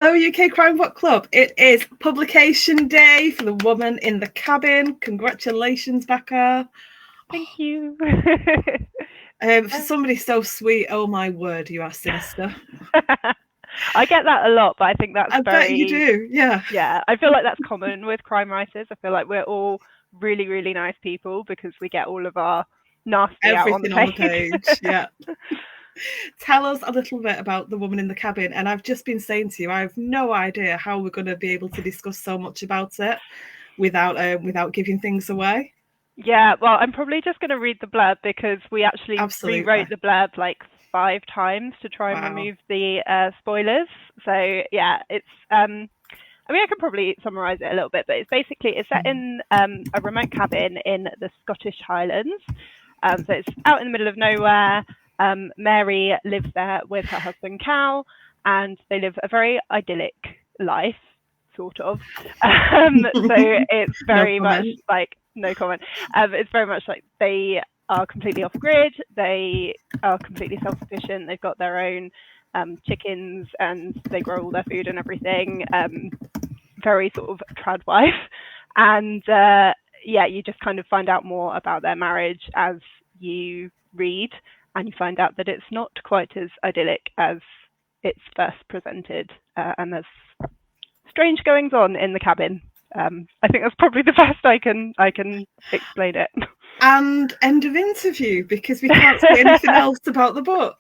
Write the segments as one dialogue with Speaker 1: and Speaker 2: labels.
Speaker 1: Hello, UK Crime Book Club. It is publication day for The Woman in the Cabin. Congratulations, Becca.
Speaker 2: Thank you.
Speaker 1: For somebody so sweet, oh my word, you are sinister.
Speaker 2: I get that a lot, but I think that's
Speaker 1: I bet you do, yeah.
Speaker 2: yeah, I feel like that's common with crime writers. I feel like we're all really, really nice people because we get all of our nasty out on the
Speaker 1: Everything on the
Speaker 2: page.
Speaker 1: page, yeah. Tell us a little bit about The Woman in the Cabin. And I've just been saying to you, I have no idea how we're going to be able to discuss so much about it without giving things away.
Speaker 2: Yeah, well, I'm probably just going to read the blurb because we actually
Speaker 1: Absolutely.
Speaker 2: rewrote the blurb like 5 times to try and
Speaker 1: Wow.
Speaker 2: remove the spoilers. So yeah, it's I mean, I can probably summarise it a little bit, but it's set in a remote cabin in the Scottish Highlands. So it's out in the middle of nowhere. Mary lives there with her husband Cal, and they live a very idyllic life, sort of. So it's
Speaker 1: No
Speaker 2: very much
Speaker 1: comment.
Speaker 2: like no comment. It's very much like they are completely off grid. They are completely self sufficient. They've got their own chickens and they grow all their food and everything. Very sort of trad wife, and yeah, you just kind of find out more about their marriage as you read, and you find out that it's not quite as idyllic as it's first presented, and there's strange goings on in the cabin. I think that's probably the best I can explain it.
Speaker 1: And end of interview, because we can't say anything else about the book.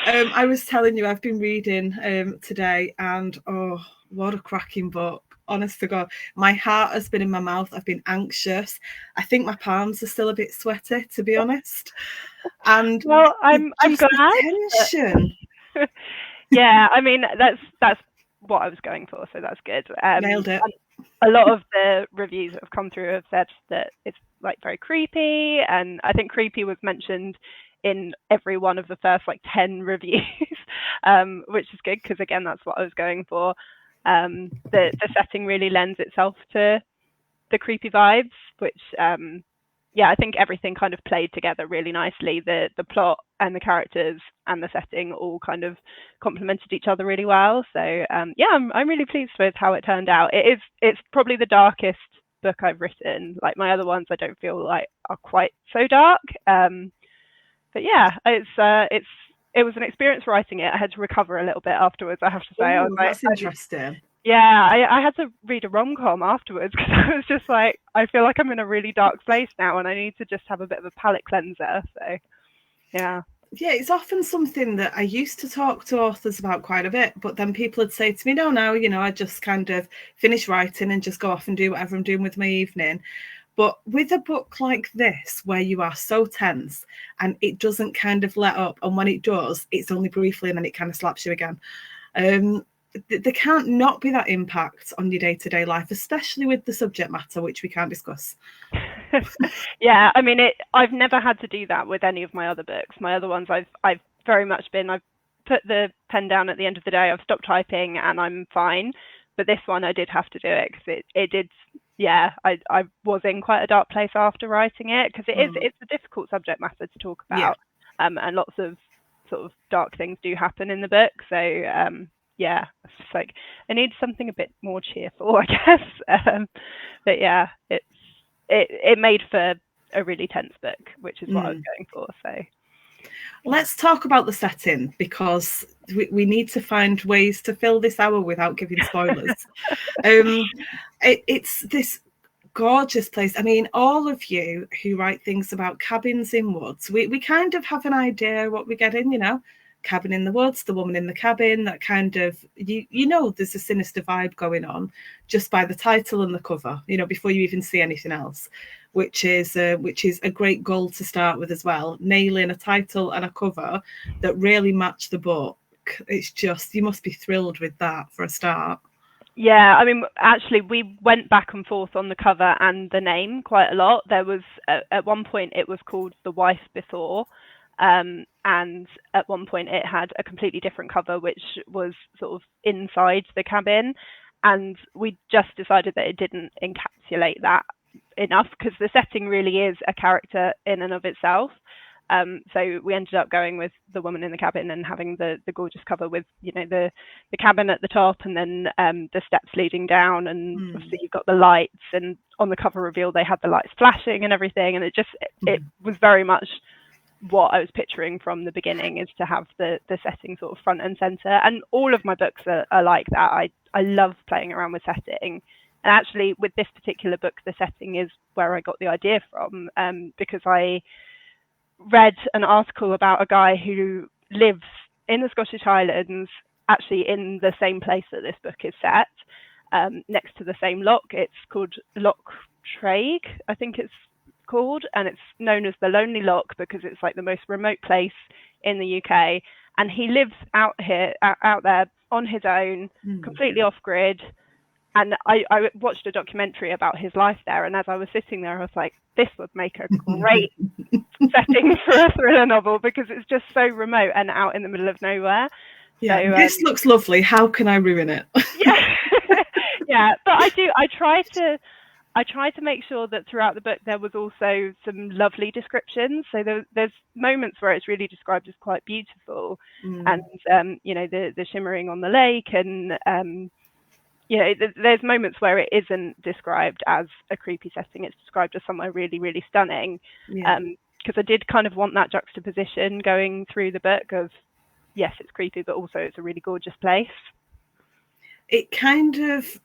Speaker 1: I was telling you I've been reading today, and oh, what a cracking book. Honest to God, my heart has been in my mouth. I've been anxious. I think my palms are still a bit sweaty, to be honest. And
Speaker 2: Well, I'm
Speaker 1: just the
Speaker 2: glad.
Speaker 1: tension.
Speaker 2: Yeah, I mean that's what I was going for, so that's good.
Speaker 1: Nailed it.
Speaker 2: A lot of the reviews that have come through have said that it's like very creepy, and I think creepy was mentioned in every one of the first like 10 reviews, which is good because again that's what I was going for. The setting really lends itself to the creepy vibes, which yeah, I think everything kind of played together really nicely. The plot and the characters and the setting all kind of complemented each other really well. So yeah, I'm really pleased with how it turned out. It's probably the darkest book I've written. Like my other ones, I don't feel like are quite so dark. But yeah, it was an experience writing it. I had to recover a little bit afterwards, I have to say. I was
Speaker 1: Oh,
Speaker 2: like,
Speaker 1: that's interesting.
Speaker 2: yeah, I had to read a rom-com afterwards because I was just like, I feel like I'm in a really dark place now and I need to just have a bit of a palate cleanser. So, yeah.
Speaker 1: Yeah, it's often something that I used to talk to authors about quite a bit, but then people would say to me, no, I just kind of finish writing and just go off and do whatever I'm doing with my evening. But with a book like this, where you are so tense and it doesn't kind of let up, and when it does, it's only briefly and then it kind of slaps you again. There can't not be that impact on your day-to-day life, especially with the subject matter, which we can't discuss.
Speaker 2: Yeah, I mean, I've never had to do that with any of my other books. My other ones, I've very much been, I've put the pen down at the end of the day, I've stopped typing and I'm fine. But this one, I did have to do it because it did, yeah, I was in quite a dark place after writing it because it's a difficult subject matter to talk about.
Speaker 1: Yeah.
Speaker 2: And lots of sort of dark things do happen in the book. So, yeah, it's just like, I need something a bit more cheerful, I guess. But yeah, it made for a really tense book, which is what I was going for. So
Speaker 1: let's talk about the setting, because we need to find ways to fill this hour without giving spoilers. It's this gorgeous place. I mean, all of you who write things about cabins in woods, we kind of have an idea what we get in, cabin in the woods, the woman in the cabin, that kind of, there's a sinister vibe going on just by the title and the cover, before you even see anything else, which is a great goal to start with as well, nailing a title and a cover that really match the book. It's just, you must be thrilled with that for a start.
Speaker 2: Yeah, I mean, actually, we went back and forth on the cover and the name quite a lot. There was, at one point, it was called The Wife Before, and at one point it had a completely different cover, which was sort of inside the cabin. And we just decided that it didn't encapsulate that enough because the setting really is a character in and of itself. So we ended up going with The Woman in the Cabin and having the gorgeous cover with, the cabin at the top, and then the steps leading down, and obviously you've got the lights, and on the cover reveal they had the lights flashing and everything, and it was very much what I was picturing from the beginning, is to have the setting sort of front and center. And all of my books are like that. I love playing around with setting. And actually, with this particular book, the setting is where I got the idea from, because I read an article about a guy who lives in the Scottish Highlands, actually in the same place that this book is set, next to the same loch. It's called Loch Traig, I think it's called, and it's known as the Lonely Loch because it's like the most remote place in the UK. And he lives out there on his own, completely off grid. And I watched a documentary about his life there, and as I was sitting there, I was like, this would make a great setting for a thriller novel, because it's just so remote and out in the middle of nowhere.
Speaker 1: Yeah, so, this looks lovely. How can I ruin it?
Speaker 2: Yeah, yeah. But I try to make sure that throughout the book there was also some lovely descriptions. So there's moments where it's really described as quite beautiful, and the shimmering on the lake, and there's moments where it isn't described as a creepy setting. It's described as somewhere really, really stunning. Because I did kind of want that juxtaposition going through the book of, yes, it's creepy, but also it's a really gorgeous place.
Speaker 1: It kind of,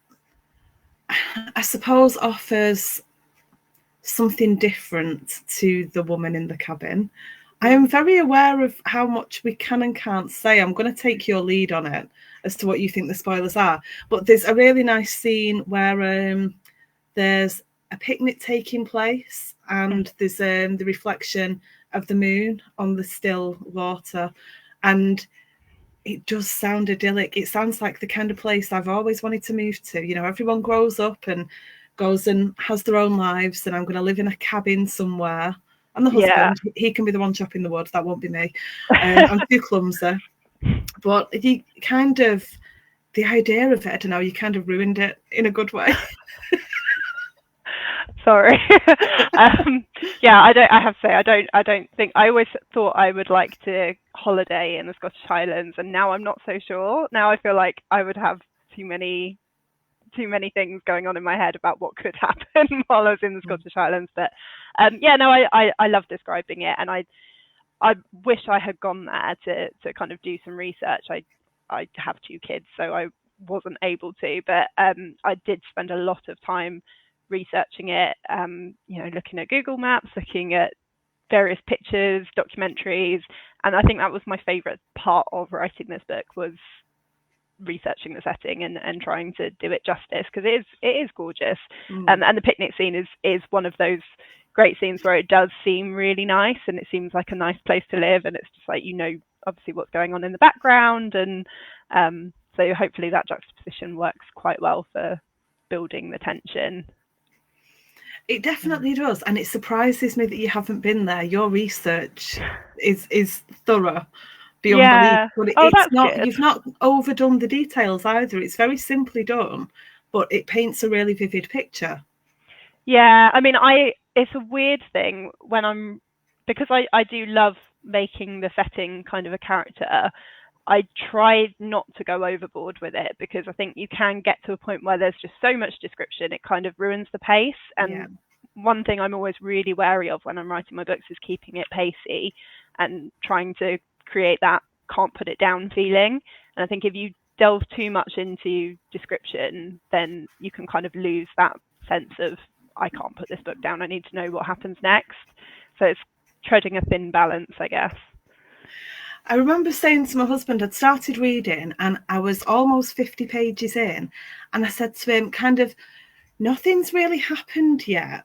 Speaker 1: I suppose, offers something different to The Woman in the Cabin. I am very aware of how much we can and can't say. I'm going to take your lead on it as to what you think the spoilers are. But there's a really nice scene where there's a picnic taking place, and there's the reflection of the moon on the still water. And it does sound idyllic. It sounds like the kind of place I've always wanted to move to. Everyone grows up and goes and has their own lives, and I'm going to live in a cabin somewhere. And the husband, he can be the one chopping the wood. That won't be me. I'm too clumsy. But you kind of, the idea of it, I don't know, you kind of ruined it in a good way.
Speaker 2: Sorry. I have to say, I don't think, I always thought I would like to holiday in the Scottish Highlands, and now I'm not so sure. Now I feel like I would have too many things going on in my head about what could happen while I was in the Scottish Highlands. But I love describing it, and I wish I had gone there to kind of do some research. I have 2 kids, so I wasn't able to, but I did spend a lot of time researching it, looking at Google Maps, looking at various pictures, documentaries, and I think that was my favorite part of writing this book, was researching the setting and trying to do it justice, because it is gorgeous. And the picnic scene is one of those great scenes where it does seem really nice, and it seems like a nice place to live, and it's just like, obviously what's going on in the background, and so hopefully that juxtaposition works quite well for building the tension.
Speaker 1: It definitely does, and it surprises me that you haven't been there. Your research is thorough beyond belief, but it's not good. You've not overdone the details either. It's very simply done, but it paints a really vivid picture.
Speaker 2: Yeah, I mean, it's a weird thing because I do love making the setting kind of a character. I try not to go overboard with it, because I think you can get to a point where there's just so much description, it kind of ruins the pace. And one thing I'm always really wary of when I'm writing my books is keeping it pacey and trying to create that can't put it down feeling. And I think if you delve too much into description, then you can kind of lose that sense of, I can't put this book down, I need to know what happens next. So it's treading a thin balance, I guess.
Speaker 1: I remember saying to my husband, I'd started reading and I was almost 50 pages in, and I said to him, kind of, nothing's really happened yet.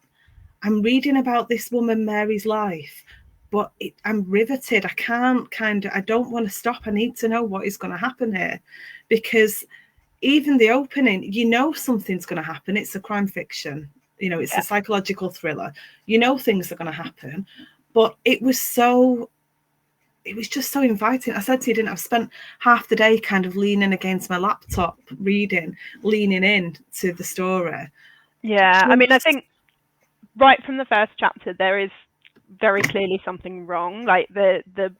Speaker 1: I'm reading about this woman, Mary's life, but I'm riveted. I don't want to stop. I need to know what is going to happen here, because even the opening, something's going to happen. It's a crime fiction. It's a psychological thriller. Things are going to happen, but it was just so inviting. I said to you, I've spent half the day kind of leaning against my laptop, reading, leaning in to the story.
Speaker 2: Yeah, I mean, I think right from the first chapter, there is very clearly something wrong. Like the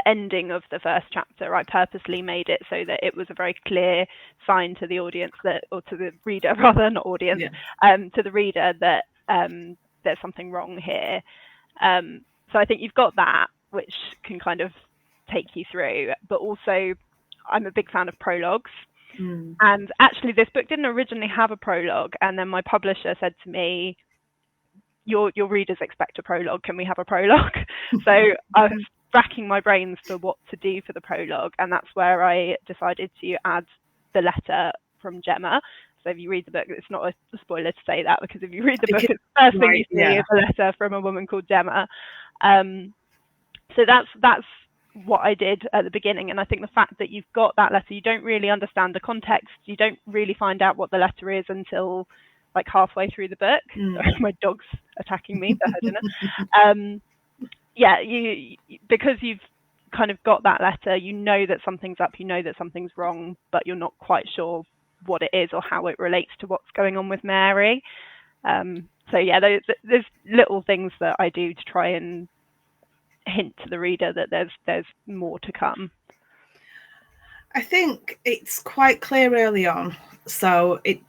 Speaker 2: ending of the first chapter, I purposely made it so that it was a very clear sign to the audience that, or to the reader rather, not audience, to the reader that there's something wrong here. So I think you've got that, which can kind of take you through. But also, I'm a big fan of prologues. And actually, this book didn't originally have a prologue. And then my publisher said to me, your readers expect a prologue. Can we have a prologue? So I was racking my brains for what to do for the prologue. And that's where I decided to add the letter from Gemma. So if you read the book, it's not a spoiler to say that, because if you read the book, it's the first thing you see is a letter from a woman called Gemma. So that's what I did at the beginning. And I think the fact that you've got that letter, you don't really understand the context. You don't really find out what the letter is until like halfway through the book. Sorry, my dog's attacking me for her dinner. You because you've kind of got that letter, you know that something's up, you know that something's wrong, but you're not quite sure what it is or how it relates to what's going on with Mary. So yeah, there's little things that I do to try and hint to the reader that there's more to come.
Speaker 1: I think it's quite clear early on, so it's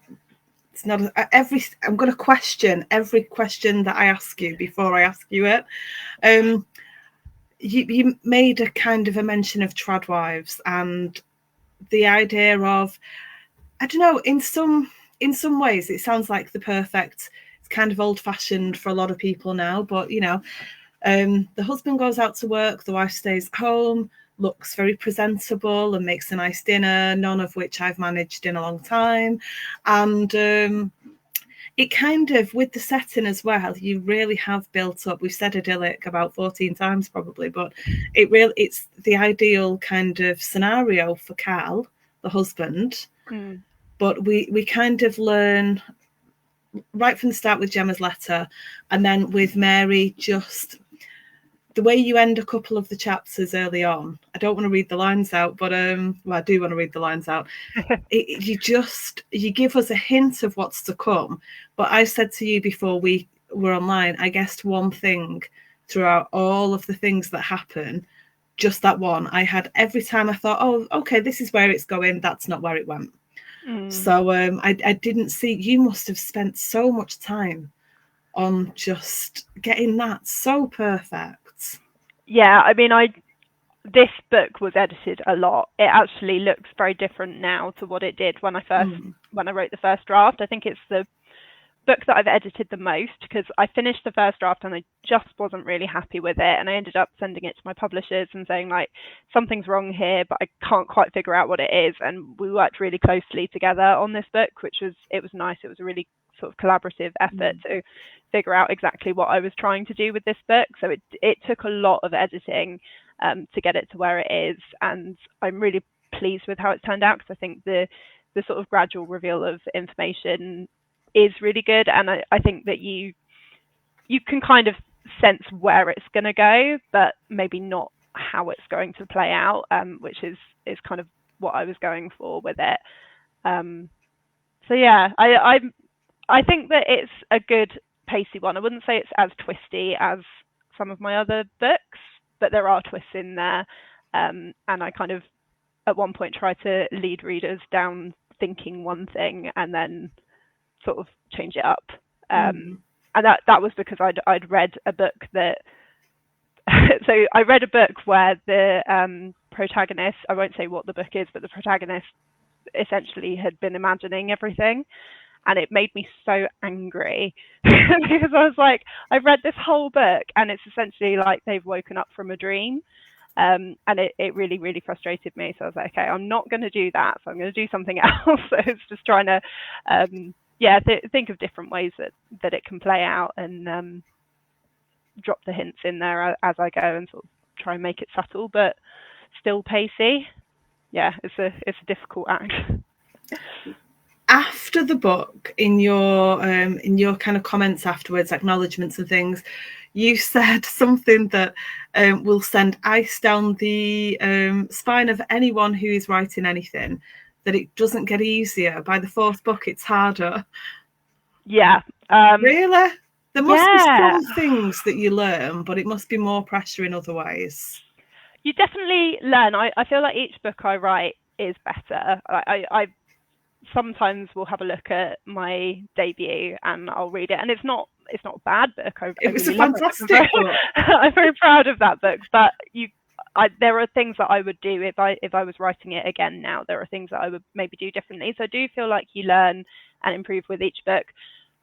Speaker 1: not I'm going to question every question that I ask you before I ask you it. You made a kind of a mention of tradwives and the idea of, I don't know, in some ways it sounds like the perfect, it's kind of old-fashioned for a lot of people now, but you know, the husband goes out to work, the wife stays home, looks very presentable and makes a nice dinner, none of which I've managed in a long time. And it kind of, with the setting as well, you really have built up, we've said idyllic about 14 times probably, but it's the ideal kind of scenario for Cal, the husband. But we kind of learn right from the start with Gemma's letter, and then with Mary, just the way you end a couple of the chapters early on. I don't want to read the lines out, but well, I do want to read the lines out. You give us a hint of what's to come. But I said to you before we were online, I guessed one thing throughout all of the things that happen, just that one. I had every time I thought, oh, okay, this is where it's going. That's not where it went. So I didn't see, you must have spent so much time on just getting that so perfect.
Speaker 2: Yeah, I mean, this book was edited a lot. It actually looks very different now to what it did when I wrote the first draft. I think it's the book that I've edited the most, because I finished the first draft and I just wasn't really happy with it, and I ended up sending it to my publishers and saying, like, something's wrong here, but I can't quite figure out what it is. And we worked really closely together on this book, it was nice. It was a really sort of collaborative effort to figure out exactly what I was trying to do with this book. So it took a lot of editing to get it to where it is, and I'm really pleased with how it's turned out, because I think the sort of gradual reveal of information is really good, and I think that you can kind of sense where it's going to go, but maybe not how it's going to play out, which is kind of what I was going for with it. So yeah, I think that it's a good pacey one. I wouldn't say it's as twisty as some of my other books, but there are twists in there, and I kind of at one point try to lead readers down thinking one thing and then sort of change it up, and that was because I'd read a book that so I read a book where the protagonist, I won't say what the book is, but the protagonist essentially had been imagining everything, and it made me so angry because I was like, I've read this whole book and it's essentially like they've woken up from a dream. And it really, really frustrated me. So I was like, okay, I'm not going to do that. So I'm going to do something else. So it's just trying to, think of different ways that it can play out, and drop the hints in there as I go, and sort of try and make it subtle but still pacey. Yeah, it's a difficult act.
Speaker 1: After the book, in your kind of comments afterwards, acknowledgements and things, you said something that will send ice down the spine of anyone who is writing anything, that it doesn't get easier. By the fourth book, it's harder.
Speaker 2: Yeah.
Speaker 1: Really? There must be some things that you learn, but it must be more pressure in other ways.
Speaker 2: You definitely learn. I feel like each book I write is better. I sometimes will have a look at my debut and I'll read it, and it's not a bad book. I
Speaker 1: It was a
Speaker 2: really love it.
Speaker 1: fantastic book.
Speaker 2: I'm very proud of that book. But there are things that I would do if I was writing it again now. There are things that I would maybe do differently. So I do feel like you learn and improve with each book.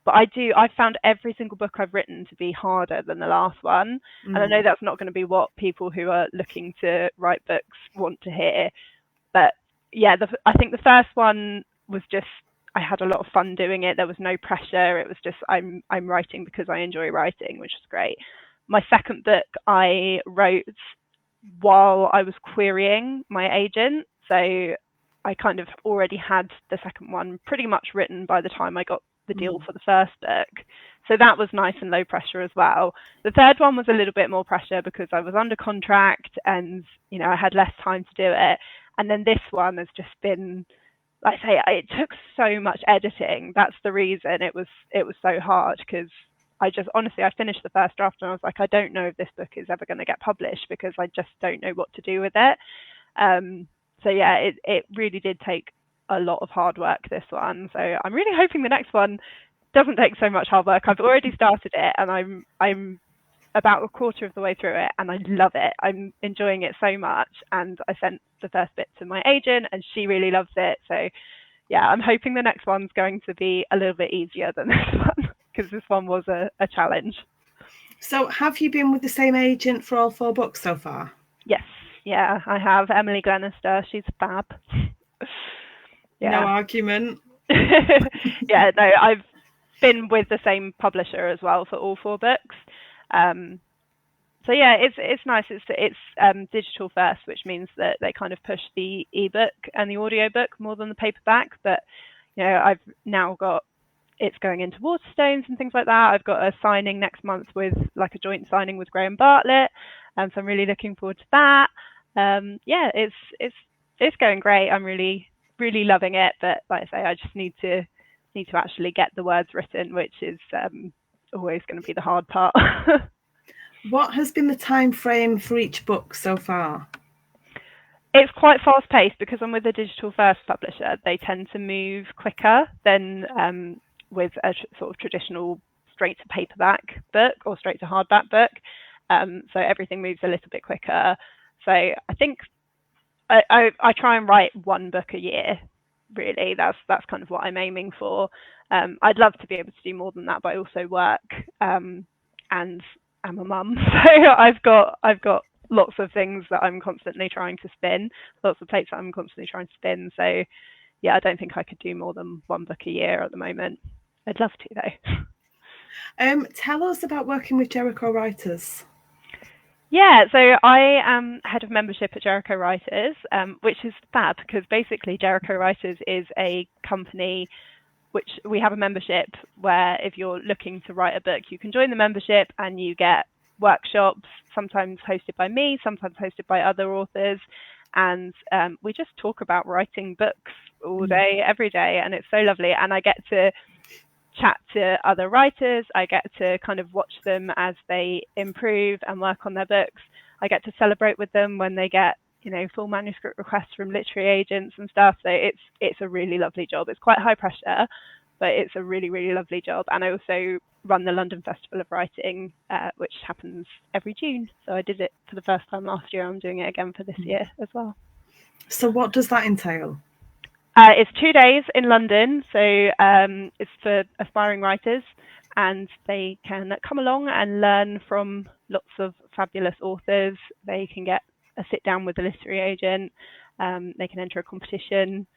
Speaker 2: But I've found every single book I've written to be harder than the last one. And I know that's not going to be what people who are looking to write books want to hear. But yeah, I think the first one was just, I had a lot of fun doing it. There was no pressure. It was just, I'm writing because I enjoy writing, which is great. My second book I wrote while I was querying my agent. So I kind of already had the second one pretty much written by the time I got the deal for the first book. So that was nice and low pressure as well. The third one was a little bit more pressure because I was under contract and, you know, I had less time to do it. And then this one has just been, like I say, it took so much editing. That's the reason it was so hard, because I finished the first draft and I was like, I don't know if this book is ever going to get published because I just don't know what to do with it. So yeah, it really did take a lot of hard work, this one. So I'm really hoping the next one doesn't take so much hard work. I've already started it and I'm about a quarter of the way through it and I love it. I'm enjoying it so much, and I sent the first bit to my agent and she really loves it. So yeah, I'm hoping the next one's going to be a little bit easier than this one, because this one was a challenge.
Speaker 1: So have you been with the same agent for all 4 books so far?
Speaker 2: Yes, yeah, I have. Emily Glenister, she's fab.
Speaker 1: Yeah. No argument.
Speaker 2: Yeah, no, I've been with the same publisher as well for all 4 books. So yeah, it's nice. It's digital first, which means that they kind of push the ebook and the audiobook more than the paperback. But you know, I've now got, it's going into Waterstones and things like that. I've got a signing next month with, like, a joint signing with Graham Bartlett, so I'm really looking forward to that. Yeah, it's going great. I'm really loving it. But like I say, I just need to actually get the words written, which is always going to be the hard part.
Speaker 1: What has been the time frame for each book so far?
Speaker 2: It's quite fast paced because I'm with a digital first publisher. They tend to move quicker than with a sort of traditional straight to paperback book or straight to hardback book. So everything moves a little bit quicker. So I think I try and write 1 book a year. Really, that's kind of what I'm aiming for. I'd love to be able to do more than that, but I also work and I'm a mum, so I've got lots of things that I'm constantly trying to spin, lots of plates that I'm constantly trying to spin. So yeah, I don't think I could do more than 1 book a year at the moment. I'd love to though.
Speaker 1: Tell us about working with Jericho Writers.
Speaker 2: Yeah, so I am head of membership at Jericho Writers, which is fab, because basically Jericho Writers is a company which we have a membership where if you're looking to write a book, you can join the membership and you get workshops, sometimes hosted by me, sometimes hosted by other authors. And we just talk about writing books all day, every day. And it's so lovely. And I get to chat to other writers. I get to kind of watch them as they improve and work on their books. I get to celebrate with them when they get, you know, full manuscript requests from literary agents and stuff. So it's a really lovely job. It's quite high pressure, but it's a really, really lovely job. And I also run the London Festival of Writing, which happens every June. So I did it for the first time last year. I'm doing it again for this year as well.
Speaker 1: So what does that entail?
Speaker 2: It's 2 days in London. So it's for aspiring writers, and they can come along and learn from lots of fabulous authors. They can get a sit down with a literary agent. They can enter a competition,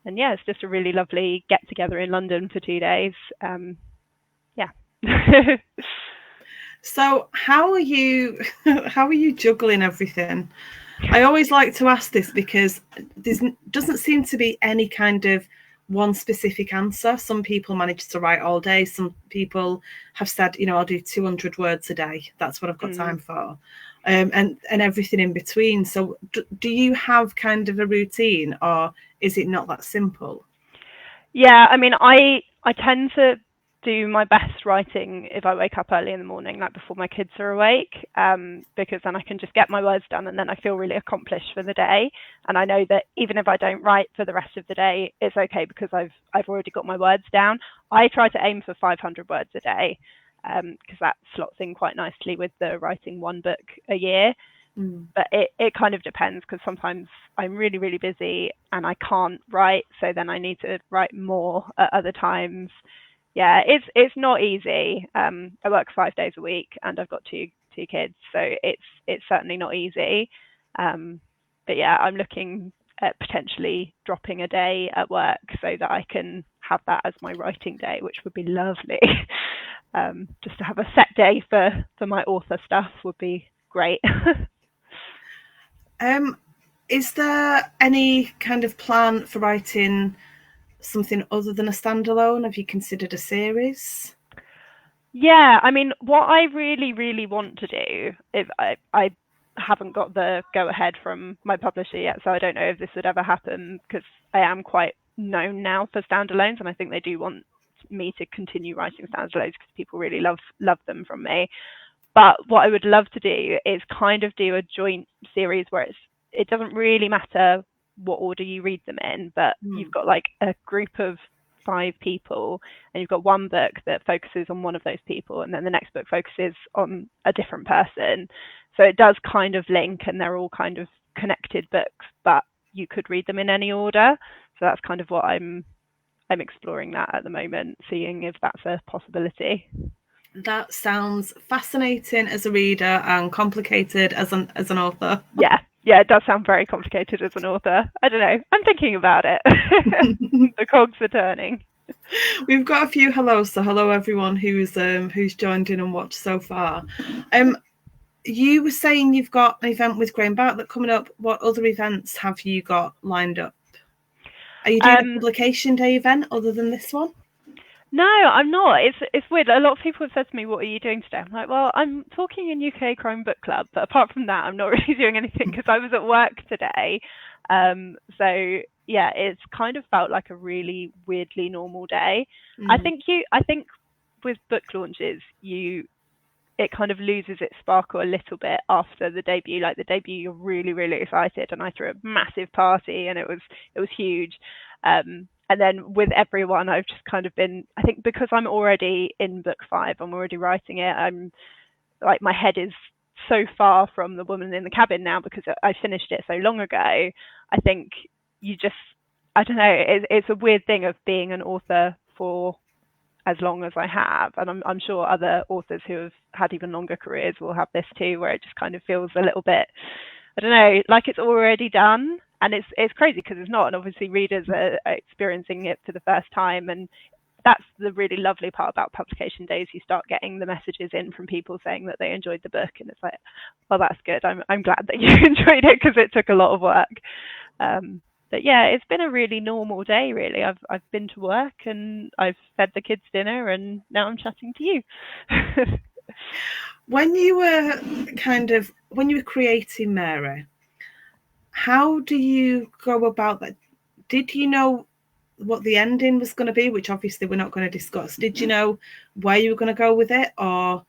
Speaker 2: and yeah, it's just a really lovely get together in London for 2 days. Yeah.
Speaker 1: So how are you juggling everything? I always like to ask this because there doesn't seem to be any kind of one specific answer. Some people manage to write all day. Some people have said, you know, I'll do 200 words a day. That's what I've got time for. And everything in between. So do you have kind of a routine, or is it not that simple?
Speaker 2: Yeah, I mean, I tend to do my best writing if I wake up early in the morning, like before my kids are awake, because then I can just get my words done and then I feel really accomplished for the day. And I know that even if I don't write for the rest of the day, it's okay because I've already got my words down. I try to aim for 500 words a day, because that slots in quite nicely with the writing one book a year. But it kind of depends, because sometimes I'm really, really busy and I can't write, so then I need to write more at other times. Yeah, it's not easy. I work 5 days a week and I've got two kids, so it's certainly not easy. But yeah, I'm looking at potentially dropping a day at work so that I can have that as my writing day, which would be lovely. Just to have a set day for my author stuff would be great.
Speaker 1: Is there any kind of plan for writing something other than a standalone? Have you considered a series?
Speaker 2: Yeah, I mean, what I really, really want to do is I haven't got the go ahead from my publisher yet, so I don't know if this would ever happen, because I am quite known now for standalones, and I think they do want me to continue writing standalones because people really love them from me. But what I would love to do is kind of do a joint series where it doesn't really matter what order you read them in, but you've got like a group of 5 people and you've got one book that focuses on one of those people, and then the next book focuses on a different person. So it does kind of link, and they're all kind of connected books, but you could read them in any order. So that's kind of what I'm exploring that at the moment, seeing if that's a possibility.
Speaker 1: That sounds fascinating as a reader and complicated as an author.
Speaker 2: Yeah, it does sound very complicated as an author. I don't know. I'm thinking about it. The cogs are turning.
Speaker 1: We've got a few hellos, so hello everyone who's joined in and watched so far. You were saying you've got an event with Graham Bartlett coming up. What other events have you got lined up? Are you doing a publication day event other than this one?
Speaker 2: No, I'm not. It's weird. A lot of people have said to me, "What are you doing today?" I'm like, "Well, I'm talking in UK Crime Book Club, but apart from that, I'm not really doing anything because I was at work today." So yeah, it's kind of felt like a really weirdly normal day. I think with book launches, it kind of loses its sparkle a little bit after the debut. Like the debut, you're really, really excited, and I threw a massive party, and it was huge. And then with everyone, I've just kind of been, I think because I'm already in book 5, I'm already writing it. I'm like, my head is so far from The Woman in the Cabin now because I finished it so long ago. I think I don't know, it's a weird thing of being an author for as long as I have, and I'm sure other authors who have had even longer careers will have this too, where it just kind of feels a little bit, I don't know, like it's already done. And it's crazy because it's not, and obviously readers are experiencing it for the first time, and that's the really lovely part about publication days. You start getting the messages in from people saying that they enjoyed the book, and it's like, well, that's good. I'm glad that you enjoyed it because it took a lot of work. But yeah, it's been a really normal day, really. I've been to work and I've fed the kids dinner, and now I'm chatting to you.
Speaker 1: When you were creating Mary, how do you go about that? Did you know what the ending was going to be, which obviously we're not going to discuss? Did you know where you were going to go with it, or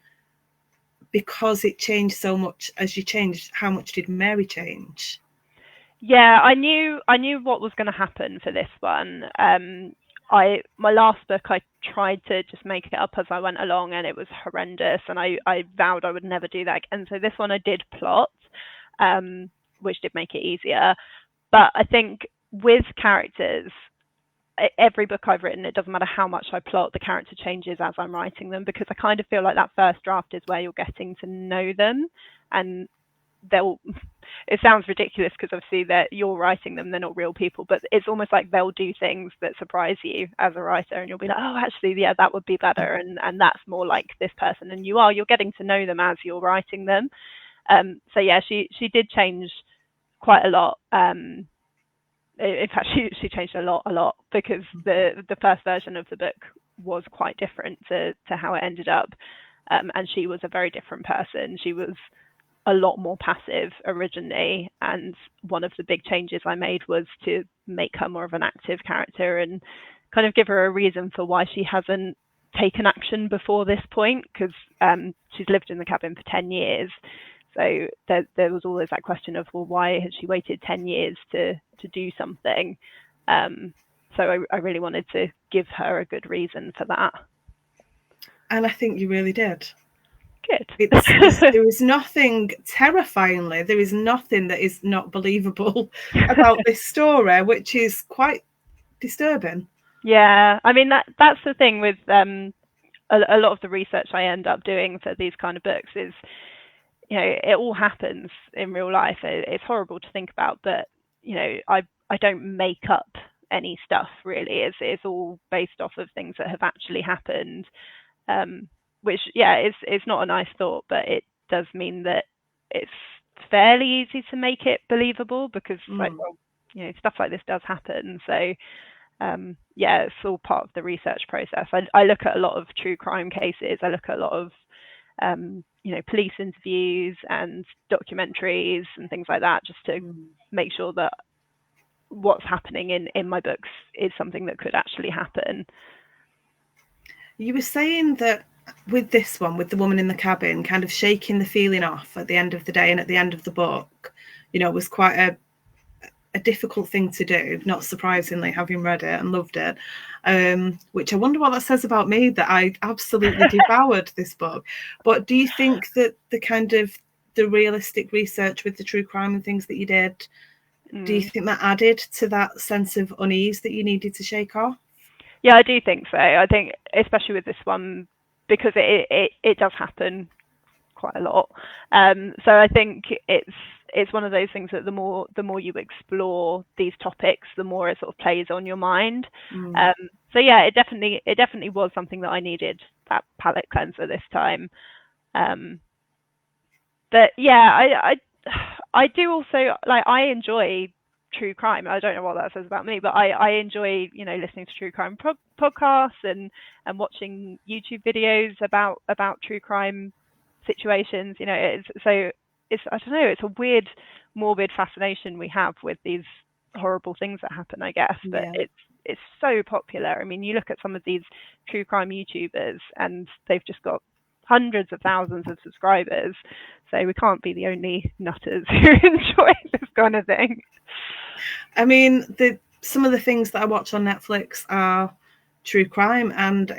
Speaker 1: because it changed so much as you changed, how much did Mary change?
Speaker 2: Yeah, I knew what was going to happen for this one. My last book, I tried to just make it up as I went along, and it was horrendous, and I vowed I would never do that again. So this one I did plot, which did make it easier. But I think with characters, every book I've written, it doesn't matter how much I plot, the character changes as I'm writing them, because I kind of feel like that first draft is where you're getting to know them, and it sounds ridiculous because obviously you're writing them, they're not real people, but it's almost like they'll do things that surprise you as a writer, and you'll be like, oh, actually, yeah, that would be better, and that's more like this person, and you're getting to know them as you're writing them. So yeah, she did change quite a lot. In fact, she changed a lot because the first version of the book was quite different to how it ended up, and she was a very different person. She was a lot more passive originally, and one of the big changes I made was to make her more of an active character and kind of give her a reason for why she hasn't taken action before this point, because she's lived in the cabin for 10 years. So there was always that question of, well, why has she waited 10 years to do something? So I really wanted to give her a good reason for that.
Speaker 1: And I think you really did.
Speaker 2: Good.
Speaker 1: There is nothing, terrifyingly, there is nothing that is not believable about this story, which is quite disturbing.
Speaker 2: Yeah, I mean, that's the thing with a lot of the research I end up doing for these kind of books is, you know, it all happens in real life. It's horrible to think about, but, you know, I don't make up any stuff, really. It's all based off of things that have actually happened, which, yeah, it's not a nice thought, but it does mean that it's fairly easy to make it believable, because, like, well, you know, stuff like this does happen. So yeah, it's all part of the research process. I look at a lot of true crime cases. I look at a lot of you know, police interviews and documentaries and things like that, just to make sure that what's happening in my books is something that could actually happen.
Speaker 1: You were saying that with this one, with the woman in the cabin, kind of shaking the feeling off at the end of the day and at the end of the book, you know, was quite a difficult thing to do, not surprisingly, having read it and loved it, which I wonder what that says about me, that I absolutely devoured this book. But do you think that the realistic research with the true crime and things that you did, do you think that added to that sense of unease that you needed to shake off?
Speaker 2: Yeah, I do think so. I think especially with this one, because it does happen quite a lot. So I think it's one of those things that the more you explore these topics, the more it sort of plays on your mind. So yeah, it definitely was something that I needed, that palate cleanser this time. But yeah, I do also, like, I enjoy true crime. I don't know what that says about me, but I enjoy, you know, listening to true crime podcasts and watching YouTube videos about true crime situations. You know, it's I don't know, it's a weird, morbid fascination we have with these horrible things that happen, I guess. But it's so popular. I mean, you look at some of these true crime YouTubers and they've just got hundreds of thousands of subscribers. So we can't be the only nutters who enjoy this kind of thing.
Speaker 1: I mean, some of the things that I watch on Netflix are true crime, and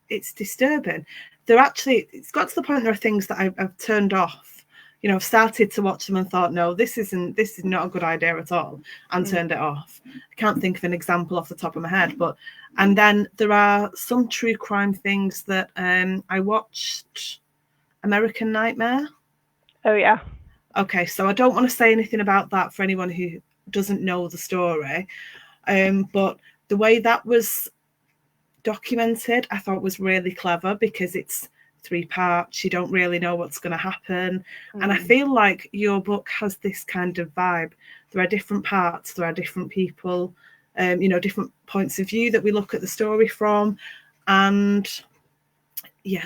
Speaker 1: it's disturbing. It's got to the point there are things that I've turned off. You know, I've started to watch them and thought, no, this is not a good idea at all, and turned it off. I can't think of an example off the top of my head, and then there are some true crime things that I watched. American Nightmare.
Speaker 2: Oh yeah.
Speaker 1: Okay, so I don't want to say anything about that for anyone who doesn't know the story, but the way that was documented, I thought was really clever, because it's 3 parts. You don't really know what's going to happen, and I feel like your book has this kind of vibe. There are different parts, there are different people, you know, different points of view that we look at the story from, and yeah,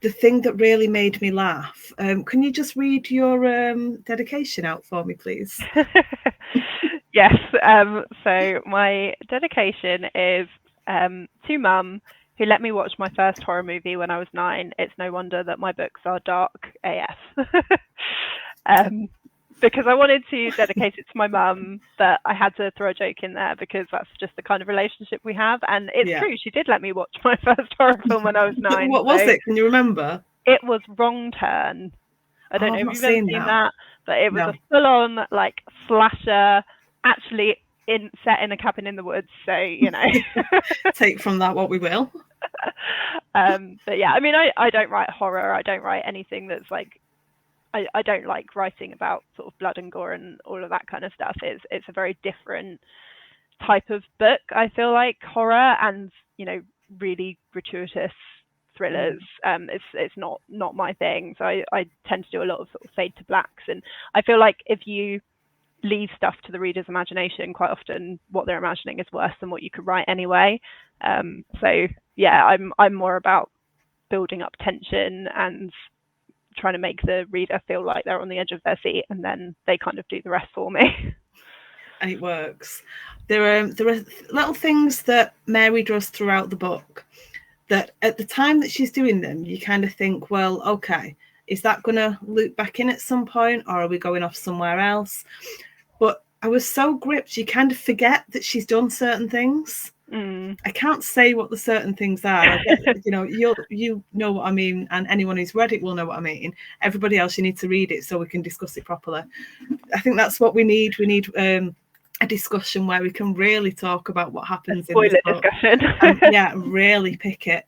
Speaker 1: the thing that really made me laugh. Can you just read your dedication out for me, please?
Speaker 2: Yes. So my dedication is to Mum, who let me watch my first horror movie when I was 9. It's no wonder that my books are dark AF. Because I wanted to dedicate it to my mum, but I had to throw a joke in there because that's just the kind of relationship we have. And it's true, she did let me watch my first horror film when I was 9.
Speaker 1: What was it? Can you remember?
Speaker 2: It was Wrong Turn. I don't know if you've ever seen that, but it was
Speaker 1: No.
Speaker 2: a full-on, like, slasher, actually set in a cabin in the woods. So, you know.
Speaker 1: Take from that what we will.
Speaker 2: But yeah, I mean, I don't write horror. I don't write anything that's like, I don't like writing about sort of blood and gore and all of that kind of stuff. It's a very different type of book, I feel like, horror and, you know, really gratuitous thrillers. It's not my thing. So I tend to do a lot of sort of fade to blacks, and I feel like if you leave stuff to the reader's imagination, quite often what they're imagining is worse than what you could write anyway. So yeah, I'm more about building up tension and trying to make the reader feel like they're on the edge of their seat, and then they kind of do the rest for me.
Speaker 1: And it works. There are little things that Mary does throughout the book that at the time that she's doing them, you kind of think, well, okay, is that going to loop back in at some point, or are we going off somewhere else? But I was so gripped, you kind of forget that she's done certain things. I can't say what the certain things are. I get, you know what I mean, and anyone who's read it will know what I mean. Everybody else, you need to read it so we can discuss it properly. I think that's what we need. We need a discussion where we can really talk about what happens in this book.
Speaker 2: Discussion.
Speaker 1: And really pick it,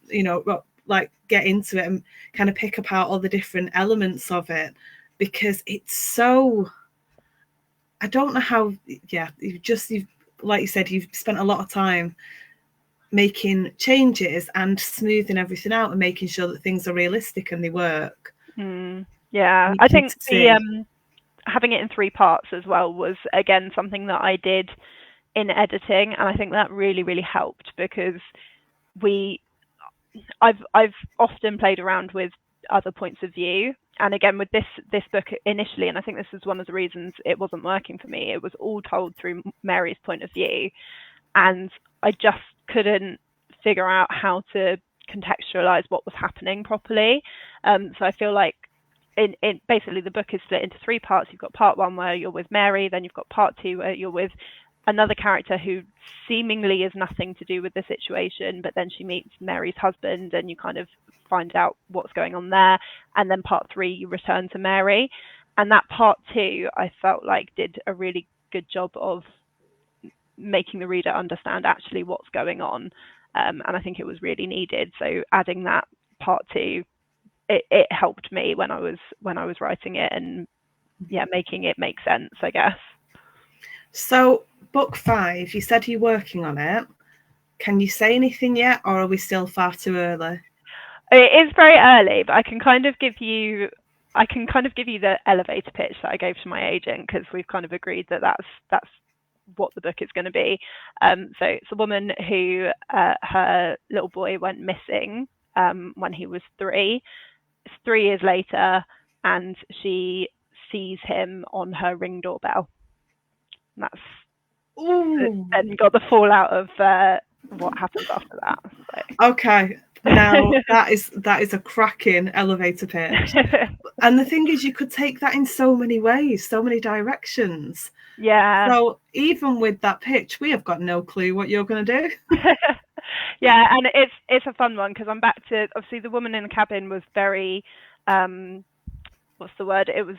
Speaker 1: like get into it and kind of pick apart all the different elements of it, because it's so, I don't know how, you've like you said, you've spent a lot of time making changes and smoothing everything out and making sure that things are realistic and they work.
Speaker 2: Yeah, I think the having it in 3 parts as well was, again, something that I did in editing, and I think that really, really helped, because I've often played around with other points of view, and again with this book initially, and I think this is one of the reasons it wasn't working for me, it was all told through Mary's point of view, and I just couldn't figure out how to contextualize what was happening properly. So I feel like in basically the book is split into 3 parts. You've got part 1 where you're with Mary, then you've got part 2 where you're with another character who seemingly is nothing to do with the situation, but then she meets Mary's husband and you kind of find out what's going on there. And then part 3, you return to Mary. And that part 2, I felt like did a really good job of making the reader understand actually what's going on. And I think it was really needed. So adding that part 2, it helped me when I was writing it, and making it make sense, I guess.
Speaker 1: So book 5, you said you're working on it. Can you say anything yet, or are we still far too early?
Speaker 2: It is very early, but I can kind of give you the elevator pitch that I gave to my agent, because we've kind of agreed that that's what the book is going to be. So it's a woman who her little boy went missing when he was 3. It's 3 years later, and she sees him on her Ring doorbell. And that's and got the fallout of what happens after that. So.
Speaker 1: Okay, now that is a cracking elevator pitch. And the thing is, you could take that in so many ways, so many directions.
Speaker 2: Yeah.
Speaker 1: So even with that pitch, we have got no clue what you're going to do.
Speaker 2: Yeah, and it's a fun one, because I'm back to, obviously the woman in the cabin was very, what's the word? It was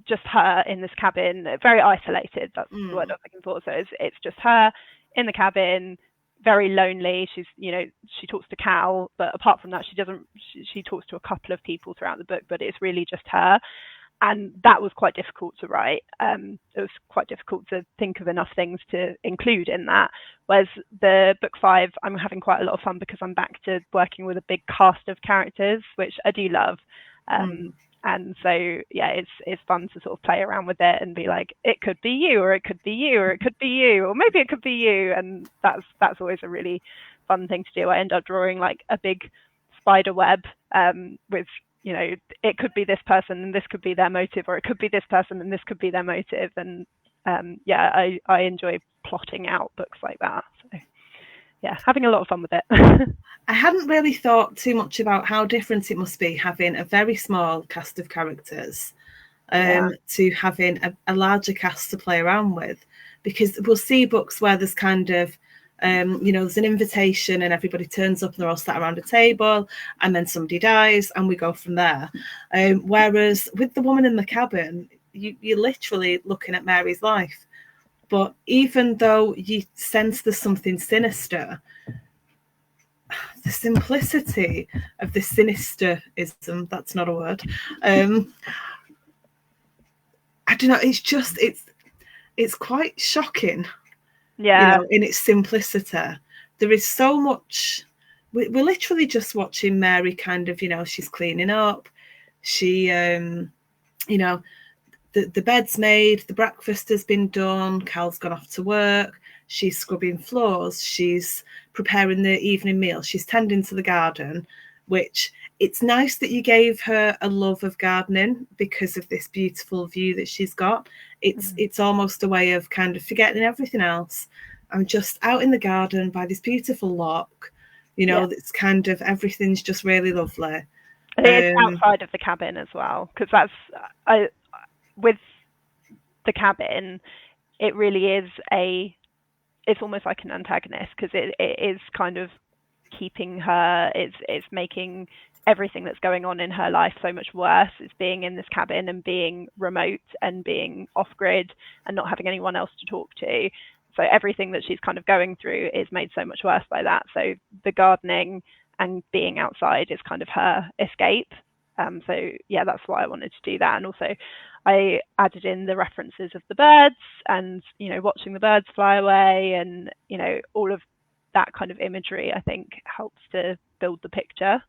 Speaker 2: just her in this cabin, very isolated. That's the word I was looking for. So it's just her in the cabin, very lonely. She's, she talks to Cal, but apart from that, she talks to a couple of people throughout the book, but it's really just her. And that was quite difficult to write. It was quite difficult to think of enough things to include in that. Whereas the book 5, I'm having quite a lot of fun, because I'm back to working with a big cast of characters, which I do love. And so, it's fun to sort of play around with it and be like, it could be you, or it could be you, or it could be you, or maybe it could be you. And that's always a really fun thing to do. I end up drawing like a big spider web with, it could be this person and this could be their motive, or it could be this person and this could be their motive. And I enjoy plotting out books like that. So having a lot of fun with it.
Speaker 1: I hadn't really thought too much about how different it must be having a very small cast of characters to having a larger cast to play around with, because we'll see books where there's kind of there's an invitation and everybody turns up and they're all sat around a table, and then somebody dies and we go from there. Whereas with the woman in the cabin, you're literally looking at Mary's life. But even though you sense there's something sinister, the simplicity of the sinisterism, that's not a word. I don't know, it's quite shocking. In its simplicity. There is so much. We're literally just watching Mary kind of, she's cleaning up. She, the bed's made, the breakfast has been done, Cal's gone off to work, she's scrubbing floors, she's preparing the evening meal, she's tending to the garden, which it's nice that you gave her a love of gardening because of this beautiful view that she's got. It's almost a way of kind of forgetting everything else. I'm just out in the garden by this beautiful loch, You know,
Speaker 2: Yeah.
Speaker 1: it's kind of everything's just really lovely.
Speaker 2: I think it's
Speaker 1: Um,
Speaker 2: outside of the cabin as well, because that's I with the cabin, it really is it's almost like an antagonist because it is kind of keeping her, it's making everything that's going on in her life so much worse. It's being in this cabin and being remote and being off grid and not having anyone else to talk to. So everything that she's kind of going through is made so much worse by that. So the gardening and being outside is kind of her escape. So yeah, that's why I wanted to do that. And also I added in the references of the birds and, you know, watching the birds fly away and, you know, all of that kind of imagery, I think, helps to build the picture.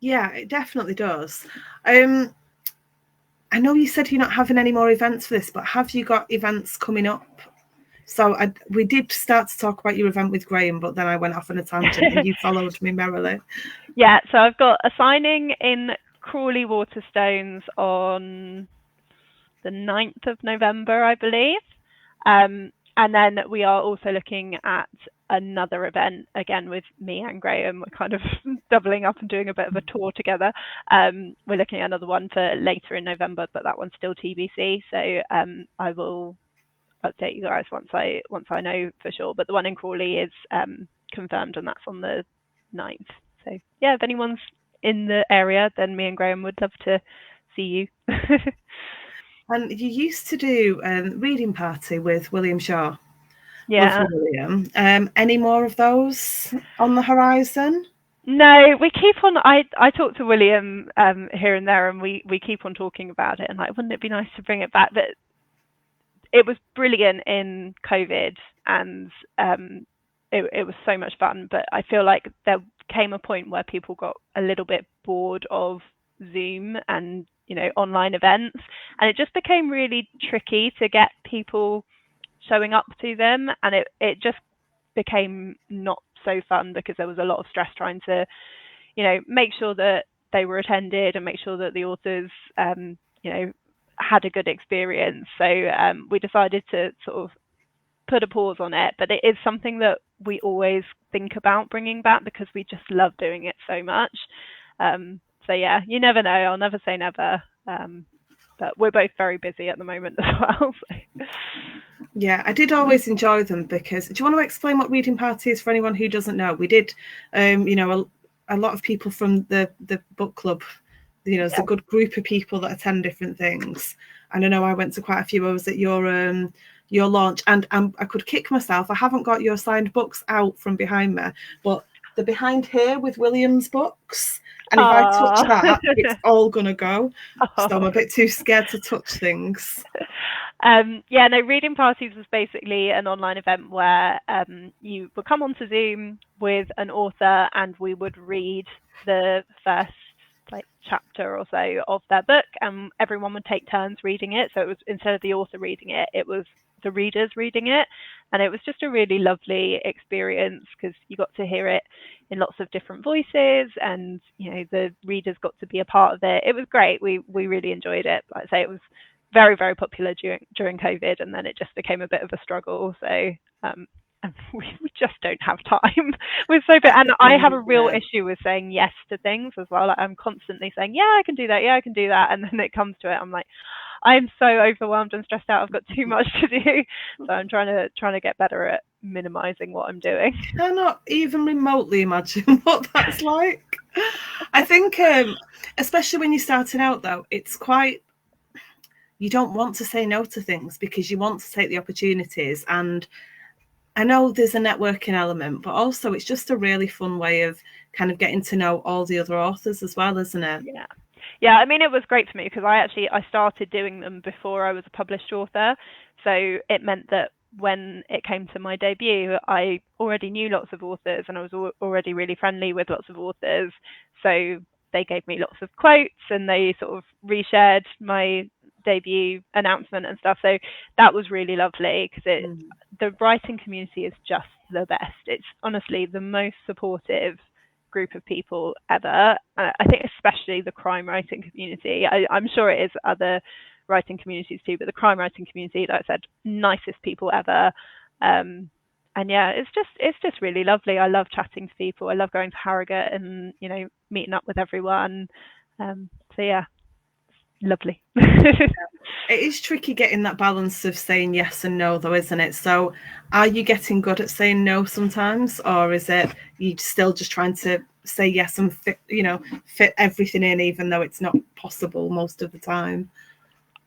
Speaker 1: yeah, it definitely does. I know you said you're not having any more events for this, but have you got events coming up? So we did start to talk about your event with Graham, but then I went off on a tangent and you followed me merrily.
Speaker 2: Yeah, so I've got a signing in Crawley Waterstones on the 9th of November, I believe. And then we are also looking at another event again with me and Graham. We're kind of doubling up and doing a bit of a tour together. We're looking at another one for later in November, but that one's still TBC. So I will update you guys once I know for sure. But the one in Crawley is confirmed, and that's on the 9th. So yeah, if anyone's in the area, then me and Graham would love to see you.
Speaker 1: And you used to do reading party with William Shaw.
Speaker 2: Yeah.
Speaker 1: Lovely William. Any more of those on the horizon?
Speaker 2: No, we keep on. I talk to William here and there, and we keep on talking about it. And like, wouldn't it be nice to bring it back? But it was brilliant in COVID, and it was so much fun. But I feel like there came a point where people got a little bit bored of Zoom and, you know, online events, and it just became really tricky to get people showing up to them, and it just became not so fun because there was a lot of stress trying to, you know, make sure that they were attended and make sure that the authors, you know, had a good experience. So we decided to sort of put a pause on it, but it is something that we always think about bringing back because we just love doing it so much. So yeah, you never know. I'll never say never. But we're both very busy at the moment as well. So.
Speaker 1: Yeah, I did always enjoy them because. Do you want to explain what reading party is for anyone who doesn't know? We did, you know, a lot of people from the book club. You know, there's a good group of people that attend different things, and I know I went to quite a few. I was at your launch, and I could kick myself. I haven't got your signed books out from behind me, but they're behind here with William's books. And if I touch that, it's all gonna go. So I'm a bit too scared to touch things.
Speaker 2: Yeah, no, reading parties was basically an online event where you would come onto Zoom with an author and we would read the first like chapter or so of their book, and everyone would take turns reading it. So it was, instead of the author reading it, it was the readers reading it, and it was just a really lovely experience because you got to hear it in lots of different voices, and you know, the readers got to be a part of it. It was great. We really enjoyed it. Like I say, it was very, very popular during COVID, and then it just became a bit of a struggle. So and we just don't have time. We're so big, and I have a real issue with saying yes to things as well. Like I'm constantly saying, yeah, I can do that, yeah, I can do that, and then it comes to it, I'm like, I'm so overwhelmed and stressed out. I've got too much to do, so I'm trying to get better at minimizing what I'm doing.
Speaker 1: I cannot even remotely imagine what that's like. I think, especially when you're starting out, though, it's quite. You don't want to say no to things because you want to take the opportunities. And I know there's a networking element, but also it's just a really fun way of kind of getting to know all the other authors as well, isn't it?
Speaker 2: Yeah. I mean, it was great for me because I started doing them before I was a published author. So it meant that when it came to my debut, I already knew lots of authors and I was already really friendly with lots of authors. So they gave me lots of quotes and they sort of reshared my debut announcement and stuff. So that was really lovely because the writing community is just the best. It's honestly the most supportive group of people ever. I think especially the crime writing community. I'm sure it is other writing communities too, but the crime writing community, like I said, nicest people ever. And yeah, it's just really lovely. I love chatting to people. I love going to Harrogate and meeting up with everyone. So yeah, lovely.
Speaker 1: It is tricky getting that balance of saying yes and no, though, isn't it? So, are you getting good at saying no sometimes, or is it you still just trying to say yes and fit everything in, even though it's not possible most of the time?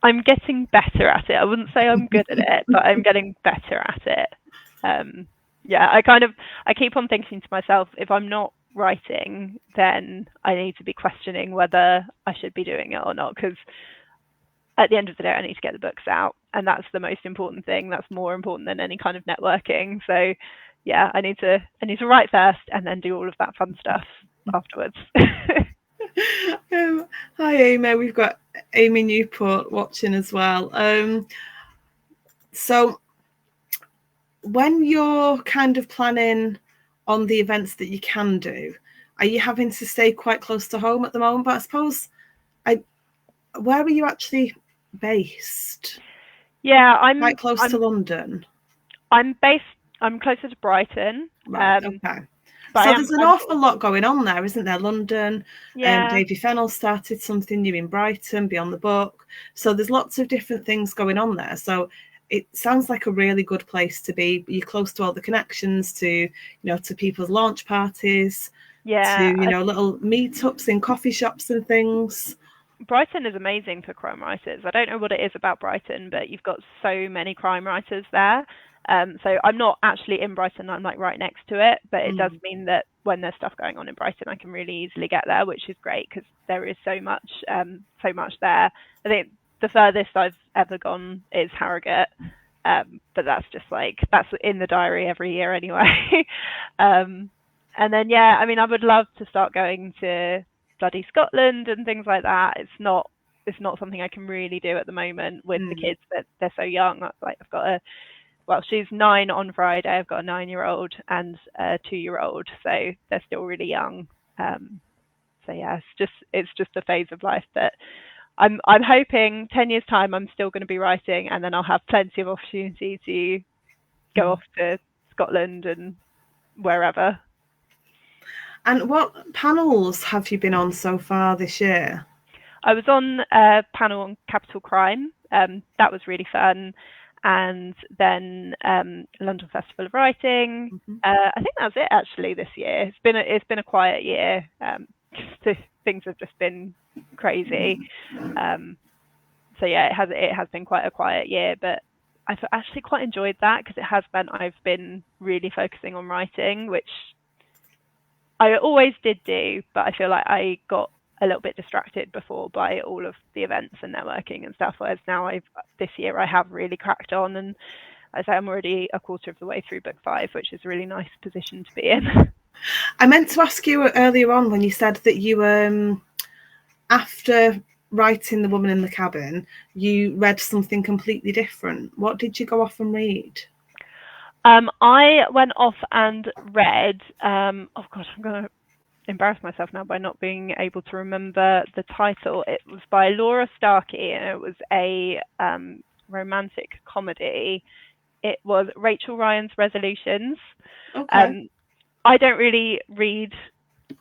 Speaker 2: I'm getting better at it. I wouldn't say I'm good at it, but I'm getting better at it. Yeah, I keep on thinking to myself, if I'm not writing, then I need to be questioning whether I should be doing it or not, because at the end of the day, I need to get the books out, and that's the most important thing. That's more important than any kind of networking. So, yeah, I need to write first, and then do all of that fun stuff afterwards.
Speaker 1: Hi, Amy. We've got Amy Newport watching as well. So, when you're kind of planning on the events that you can do, are you having to stay quite close to home at the moment? But I suppose, where are you actually based?
Speaker 2: Yeah,
Speaker 1: Quite close to London.
Speaker 2: I'm closer to Brighton.
Speaker 1: Right. Okay.
Speaker 2: But
Speaker 1: So there's an awful lot going on there, isn't there? London,
Speaker 2: yeah.
Speaker 1: Davy Fennell started something new in Brighton, Beyond the Book. So there's lots of different things going on there. So it sounds like a really good place to be. You're close to all the connections to people's launch parties,
Speaker 2: Yeah,
Speaker 1: to little meetups in coffee shops and things.
Speaker 2: Brighton is amazing for crime writers. I don't know what it is about Brighton, but you've got so many crime writers there. So I'm not actually in Brighton, I'm like right next to it, but it does mean that when there's stuff going on in Brighton, I can really easily get there, which is great because there is so much there. I think the furthest I've ever gone is Harrogate, but that's in the diary every year anyway. And then yeah, I mean, I would love to start going to bloody Scotland and things like that. It's not something I can really do at the moment with the kids, that they're so young. Like she's 9 on Friday. I've got a 9-year-old and a 2-year-old, so they're still really young. So yeah, it's just a phase of life that I'm hoping 10 years time I'm still going to be writing, and then I'll have plenty of opportunity to go off to Scotland and wherever.
Speaker 1: And what panels have you been on so far this year?
Speaker 2: I was on a panel on capital crime. That was really fun. And then London Festival of Writing. I think that's it actually this year. It's been a quiet year. Things have just been crazy. So yeah, it has been quite a quiet year, but I've actually quite enjoyed that because it has meant I've been really focusing on writing, which I always did do, but I feel like I got a little bit distracted before by all of the events and networking and stuff, whereas now this year I have really cracked on, and I say I'm already a quarter of the way through book 5, which is a really nice position to be in.
Speaker 1: I meant to ask you earlier on when you said that you after writing The Woman in the Cabin, you read something completely different. What did you go off and read?
Speaker 2: I went off and read, oh God, I'm going to embarrass myself now by not being able to remember the title. It was by Laura Starkey, and it was a romantic comedy. It was Rachel Ryan's Resolutions.
Speaker 1: Okay.
Speaker 2: I don't really read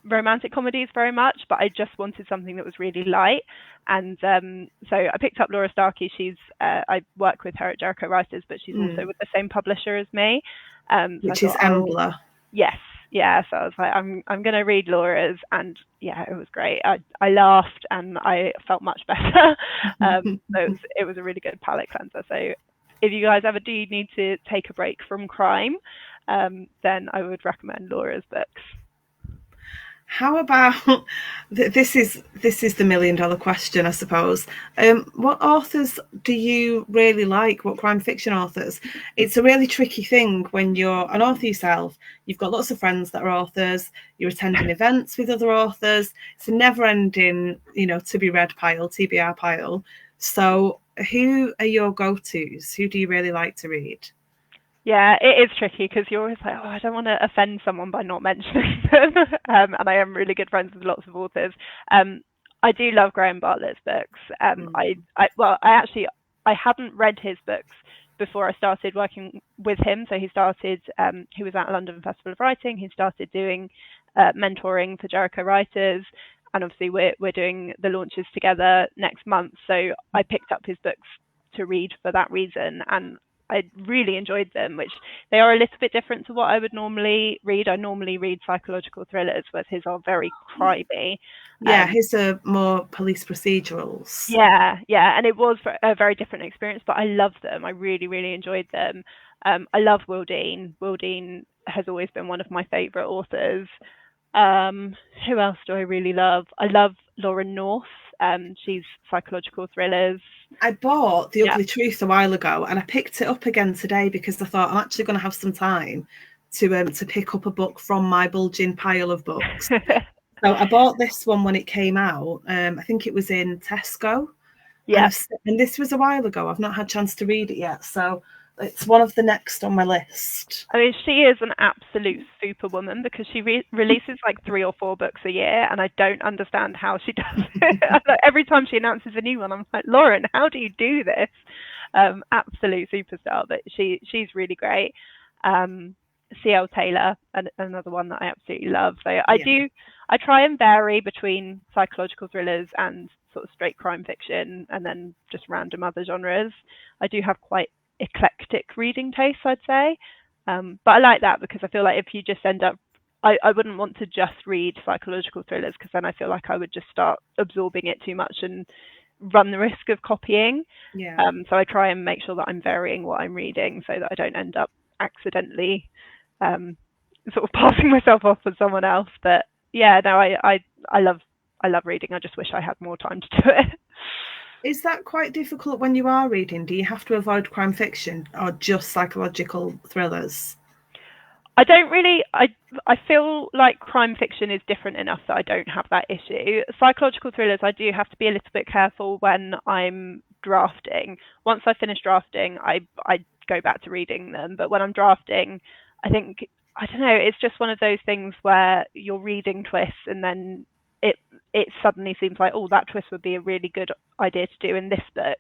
Speaker 2: romantic comedies very much, but I just wanted something that was really light, and so I picked up Laura Starkey. I work with her at Jericho Writers, but she's also with the same publisher as me,
Speaker 1: which is Embla.
Speaker 2: Yes, yeah. So I was like, I'm going to read Laura's, and yeah, it was great. I laughed and I felt much better. So it was a really good palate cleanser. So if you guys ever do need to take a break from crime, then I would recommend Laura's books.
Speaker 1: How about this is the $1 million question, I suppose. What authors do you really like? What crime fiction authors? It's a really tricky thing when you're an author yourself. You've got lots of friends that are authors. You're attending events with other authors. It's a never-ending, to be read pile, TBR pile. So, who are your go-tos? Who do you really like to read?
Speaker 2: Yeah, it is tricky because you're always like, I don't want to offend someone by not mentioning them. And I am really good friends with lots of authors. I do love Graham Bartlett's books. I hadn't read his books before I started working with him. So he was at London Festival of Writing. He started doing mentoring for Jericho writers. And obviously we're doing the launches together next month. So I picked up his books to read for that reason. And I really enjoyed them, which they are a little bit different to what I would normally read. I normally read psychological thrillers, whereas his are very crimey.
Speaker 1: Yeah, his are more police procedurals.
Speaker 2: Yeah, and it was a very different experience, but I loved them. I really, really enjoyed them. I love Will Dean. Will Dean has always been one of my favourite authors. Who else do I really love? I love Lauren North. She's psychological thrillers.
Speaker 1: I bought The Ugly Truth a while ago, and I picked it up again today because I thought I'm actually going to have some time to pick up a book from my bulging pile of books. So I bought this one when it came out. I think it was in Tesco.
Speaker 2: Yeah.
Speaker 1: And this was a while ago. I've not had a chance to read it yet. So it's one of the next on my list.
Speaker 2: I mean, she is an absolute superwoman because she releases like 3 or 4 books a year, and I don't understand how she does it. Every time she announces a new one, I'm like, Lauren, how do you do this? Absolute superstar, but she's really great. C.L. Taylor, another one that I absolutely love. So I try and vary between psychological thrillers and sort of straight crime fiction, and then just random other genres. I do have quite eclectic reading tastes, I'd say. But I like that because I feel like if you just end up, I wouldn't want to just read psychological thrillers because then I feel like I would just start absorbing it too much and run the risk of copying. So I try and make sure that I'm varying what I'm reading so that I don't end up accidentally sort of passing myself off as someone else. But yeah, no, I love reading. I just wish I had more time to do it.
Speaker 1: Is that quite difficult when you are reading? Do you have to avoid crime fiction or just psychological thrillers?
Speaker 2: I don't really. I feel like crime fiction is different enough that I don't have that issue. Psychological thrillers, I do have to be a little bit careful when I'm drafting. Once I finish drafting, I go back to reading them. But when I'm drafting, I don't know. It's just one of those things where you're reading twists and then it suddenly seems like, oh, that twist would be a really good idea to do in this book.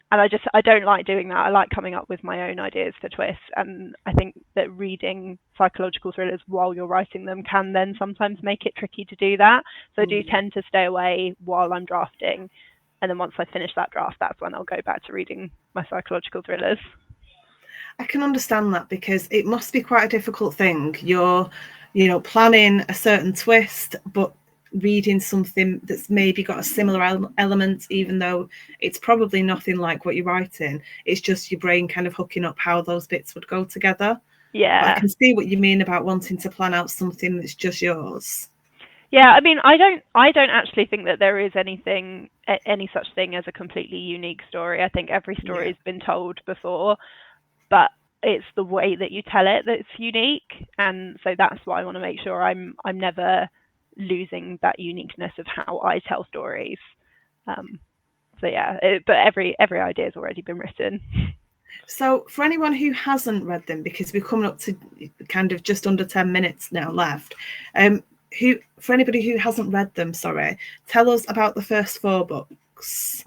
Speaker 2: And I don't like doing that. I like coming up with my own ideas for twists. And I think that reading psychological thrillers while you're writing them can then sometimes make it tricky to do that. So I do tend to stay away while I'm drafting. And then once I finish that draft, that's when I'll go back to reading my psychological thrillers.
Speaker 1: I can understand that because it must be quite a difficult thing. You're, planning a certain twist, but reading something that's maybe got a similar element, even though it's probably nothing like what you're writing. It's just your brain kind of hooking up how those bits would go together.
Speaker 2: Yeah.
Speaker 1: But I can see what you mean about wanting to plan out something that's just yours.
Speaker 2: Yeah, I mean, I don't actually think that there is any such thing as a completely unique story. I think every story has been told before, but it's the way that you tell it that's unique. And so that's why I want to make sure I'm never losing that uniqueness of how I tell stories. But every idea has already been written.
Speaker 1: So for anyone who hasn't read them, because we're coming up to kind of just under 10 minutes now left, for anybody who hasn't read them, tell us about the first 4 books.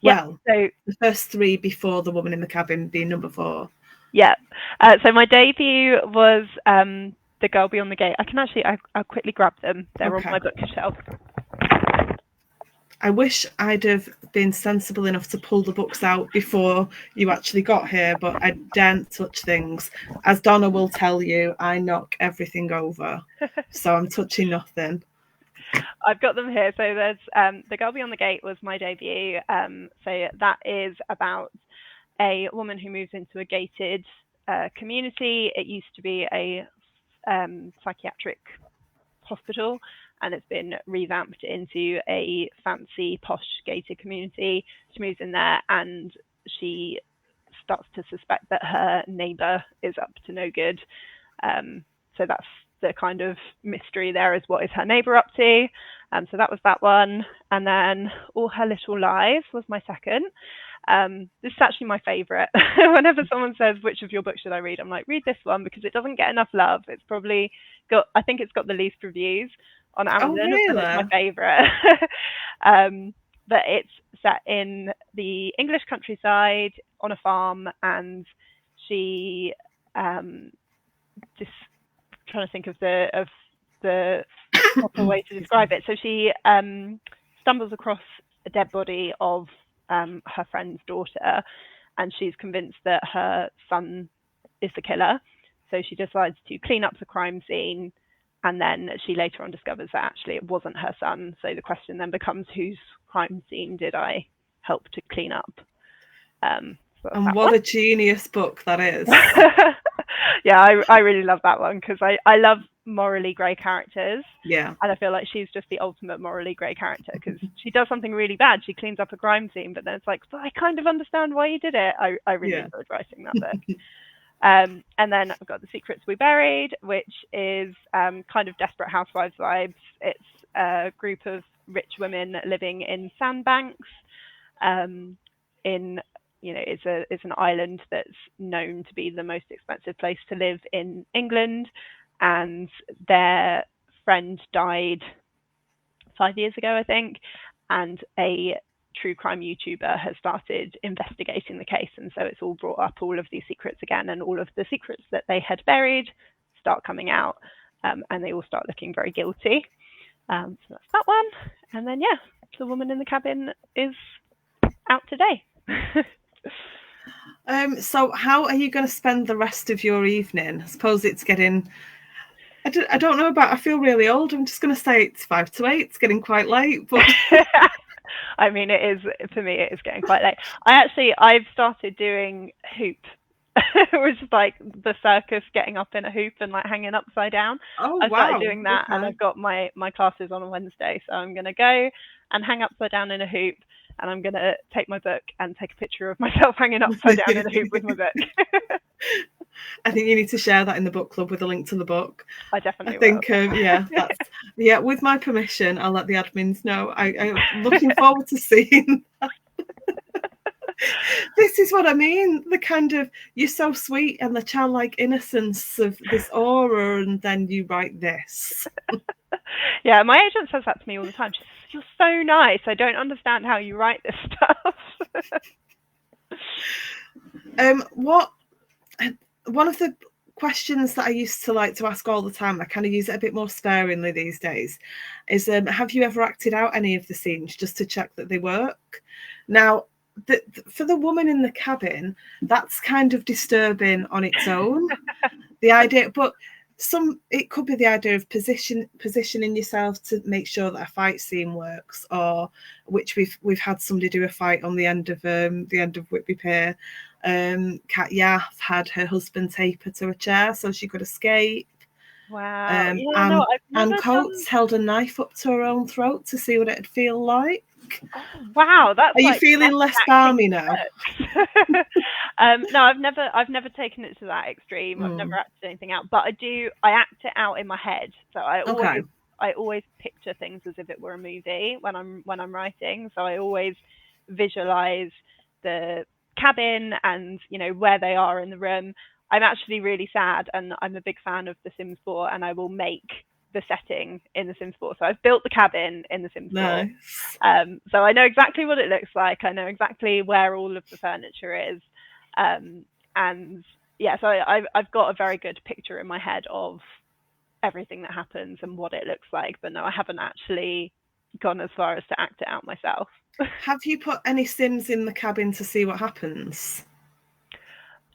Speaker 1: So the first 3 before The Woman in the Cabin being number 4.
Speaker 2: Yeah. So my debut was The Girl Beyond the Gate. I'll quickly grab them. They're on my bookshelf.
Speaker 1: I wish I'd have been sensible enough to pull the books out before you actually got here, but I daren't touch things. As Donna will tell you, I knock everything over, so I'm touching nothing.
Speaker 2: I've got them here. So there's The Girl Beyond the Gate was my debut. So that is about a woman who moves into a gated community. It used to be a psychiatric hospital, and it's been revamped into a fancy, posh, gated community. She moves in there and she starts to suspect that her neighbour is up to no good. So that's the kind of mystery there, is what is her neighbour up to. So that was that one. And then All Her Little Lies was my second. This is actually my favourite. Whenever someone says, which of your books should I read? I'm like, read this one because it doesn't get enough love. It's probably I think it's got the least reviews on Amazon.
Speaker 1: Oh, really?
Speaker 2: And it's my favourite. but it's set in the English countryside on a farm, and she just trying to think of the proper way to describe it. So she stumbles across a dead body of her friend's daughter, and she's convinced that her son is the killer. So she decides to clean up the crime scene, and then she later on discovers that actually it wasn't her son. So the question then becomes, whose crime scene did I help to clean up?
Speaker 1: So and what a genius book that is.
Speaker 2: Yeah, I really love that one because I love morally grey characters.
Speaker 1: Yeah.
Speaker 2: And I feel like she's just the ultimate morally grey character because she does something really bad. She cleans up a crime scene, but then it's like, but I kind of understand why you did it. I really enjoyed writing that book. And then I've got The Secrets We Buried, which is kind of Desperate Housewives vibes. It's a group of rich women living in sandbanks. It's an island that's known to be the most expensive place to live in England, and their friend died 5 years ago, I think, and a true crime YouTuber has started investigating the case, and so it's all brought up all of these secrets again, and all of the secrets that they had buried start coming out, and they all start looking very guilty. So that's that one. And then The Woman in the Cabin is out today.
Speaker 1: So how are you going to spend the rest of your evening? I suppose it's getting, I don't know about, I feel really old. I'm just going to say it's 5 to 8. It's getting quite late, but
Speaker 2: I mean, it is, for me, it is getting quite late. I've started doing hoop, which is like the circus, getting up in a hoop and like hanging upside down.
Speaker 1: Oh,
Speaker 2: I started doing that, and I've got my classes on a Wednesday, so I'm going to go and hang upside down in a hoop, and I'm going to take my book and take a picture of myself hanging upside down in a hoop with my book.
Speaker 1: I think you need to share that in the book club with a link to the book.
Speaker 2: I definitely
Speaker 1: will. With my permission, I'll let the admins know. I'm looking forward to seeing that. This is what I mean. The kind of, you're so sweet and the childlike innocence of this aura, and then you write this.
Speaker 2: Yeah, my agent says that to me all the time. She says, "You're so nice. I don't understand how you write this stuff."
Speaker 1: One of the questions that I used to like to ask all the time, I kind of use it a bit more sparingly these days, is have you ever acted out any of the scenes just to check that they work? Now, for The Woman in the Cabin, that's kind of disturbing on its own. The idea, but it could be the idea of positioning yourself to make sure that a fight scene works, or which we've had somebody do a fight on the end of Whitby Pier. Kat Yaff had her husband tape her to a chair so she could escape.
Speaker 2: Wow.
Speaker 1: Anne Coates held a knife up to her own throat to see what it'd feel like.
Speaker 2: Oh, wow,
Speaker 1: Are you feeling less balmy now?
Speaker 2: No, I've never taken it to that extreme. I've never acted anything out, but I act it out in my head. So I always picture things as if it were a movie when I'm writing. So I always visualize the cabin and where they are in the room. I'm actually really sad, and I'm a big fan of The Sims 4, and I will make the setting in The Sims 4. So I've built the cabin in The Sims 4.
Speaker 1: Nice.
Speaker 2: So I know exactly what it looks like. I know exactly where all of the furniture is. So I've got a very good picture in my head of everything that happens and what it looks like. But no, I haven't actually gone as far as to act it out myself.
Speaker 1: Have you put any Sims in the cabin to see what happens?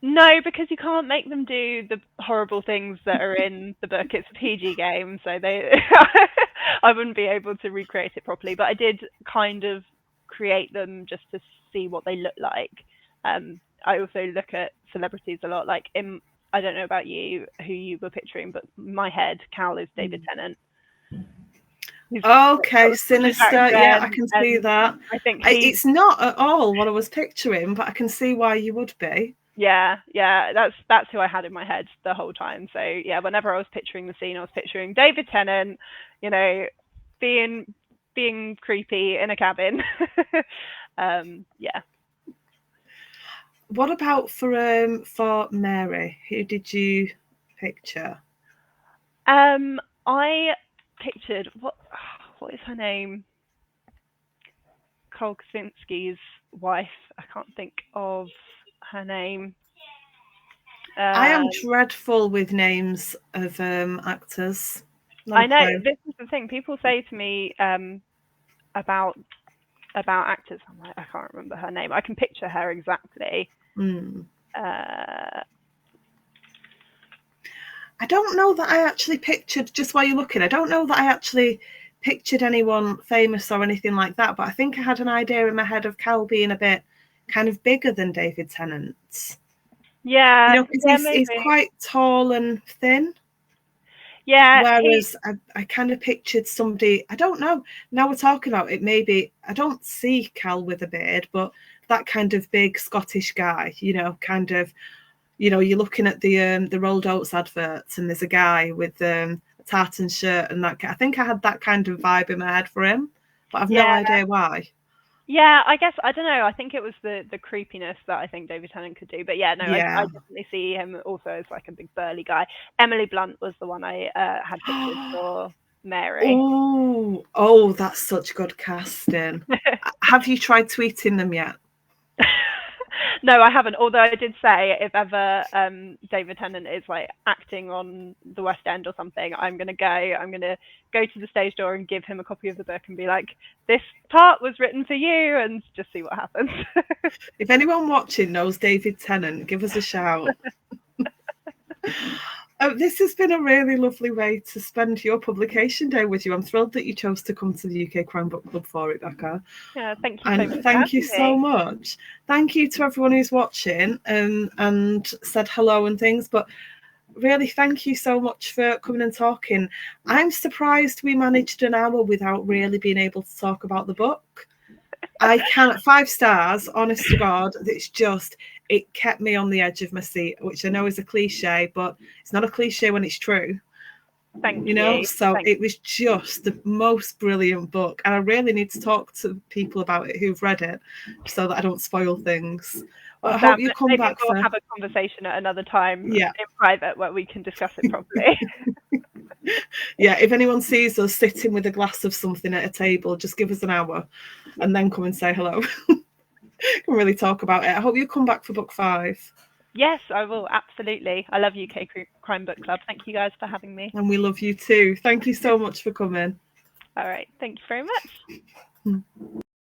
Speaker 2: No, because you can't make them do the horrible things that are in the book. It's a PG game, so I wouldn't be able to recreate it properly. But I did kind of create them just to see what they look like. I also look at celebrities a lot. Like, I don't know about you, who you were picturing, but in my head, Cal is David Tennant.
Speaker 1: Okay, sinister. Yeah, I can see that. I think it's not at all what I was picturing, but I can see why you would be.
Speaker 2: Yeah, that's who I had in my head the whole time. So yeah, whenever I was picturing the scene, I was picturing David Tennant, being creepy in a cabin. Yeah.
Speaker 1: What about for Mary? Who did you picture?
Speaker 2: I pictured what is her name? Cole Kaczynski's wife. I can't think of her name.
Speaker 1: I am dreadful with names of actors. Not
Speaker 2: I
Speaker 1: a
Speaker 2: know
Speaker 1: clue.
Speaker 2: this is the thing. People say to me about actors. I'm like, I can't remember her name. I can picture her exactly.
Speaker 1: Mm.
Speaker 2: Uh,
Speaker 1: I don't know that I actually pictured, just while you're looking, I don't know that I actually pictured anyone famous or anything like that, but I think I had an idea in my head of Cal being a bit kind of bigger than David Tennant. You
Speaker 2: yeah,
Speaker 1: know, because
Speaker 2: yeah,
Speaker 1: he's
Speaker 2: maybe.
Speaker 1: quite tall and thin.
Speaker 2: Yeah,
Speaker 1: Whereas I kind of pictured somebody, I don't know, now we're talking about it, maybe, I don't see Cal with a beard, but that kind of big Scottish guy, you know, kind of, you know, you're looking at the rolled oats adverts and there's a guy with a tartan shirt and that. I think I had that kind of vibe in my head for him, but I've no
Speaker 2: yeah,
Speaker 1: idea why.
Speaker 2: yeah. I guess I don't know. I think it was the creepiness that I think David Tennant could do. But yeah, no, I
Speaker 1: Yeah.
Speaker 2: definitely see him also as like a big burly guy. Emily Blunt was the one I had pictured for Mary.
Speaker 1: Oh, that's such good casting. Have you tried tweeting them yet?
Speaker 2: No, I haven't. Although I did say if ever David Tennant is like acting on the West End or something, I'm gonna go to the stage door and give him a copy of the book and be like, "This part was written for you," and just see what happens.
Speaker 1: If anyone watching knows David Tennant, give us a shout. This has been a really lovely way to spend your publication day with you. I'm thrilled that you chose to come to the UK Crime Book Club for it, Becca.
Speaker 2: Yeah, thank you so
Speaker 1: And
Speaker 2: much for
Speaker 1: thank you
Speaker 2: having
Speaker 1: so
Speaker 2: me.
Speaker 1: much. Thank you to everyone who's watching and said hello and things. But really, thank you so much for coming and talking. I'm surprised we managed an hour without really being able to talk about the book. I can't, 5 stars, honest to God. It's just, it kept me on the edge of my seat, which I know is a cliche, but it's not a cliche when it's true.
Speaker 2: Thank
Speaker 1: You know,
Speaker 2: you.
Speaker 1: so
Speaker 2: Thank
Speaker 1: it was just the most brilliant book, and I really need to talk to people about it who've read it so that I don't spoil things. But
Speaker 2: Well,
Speaker 1: I hope
Speaker 2: Sam,
Speaker 1: you come
Speaker 2: maybe
Speaker 1: back
Speaker 2: we'll
Speaker 1: for,
Speaker 2: have a conversation at another time
Speaker 1: yeah.
Speaker 2: in private where we can discuss it properly.
Speaker 1: Yeah, if anyone sees us sitting with a glass of something at a table, just give us an hour and then come and say hello. Can really talk about it. I hope you come back for book 5.
Speaker 2: Yes, I will, absolutely. I love UK Crime Book Club. Thank you guys for having me.
Speaker 1: And we love you too. Thank you so much for coming.
Speaker 2: All right, thank you very much.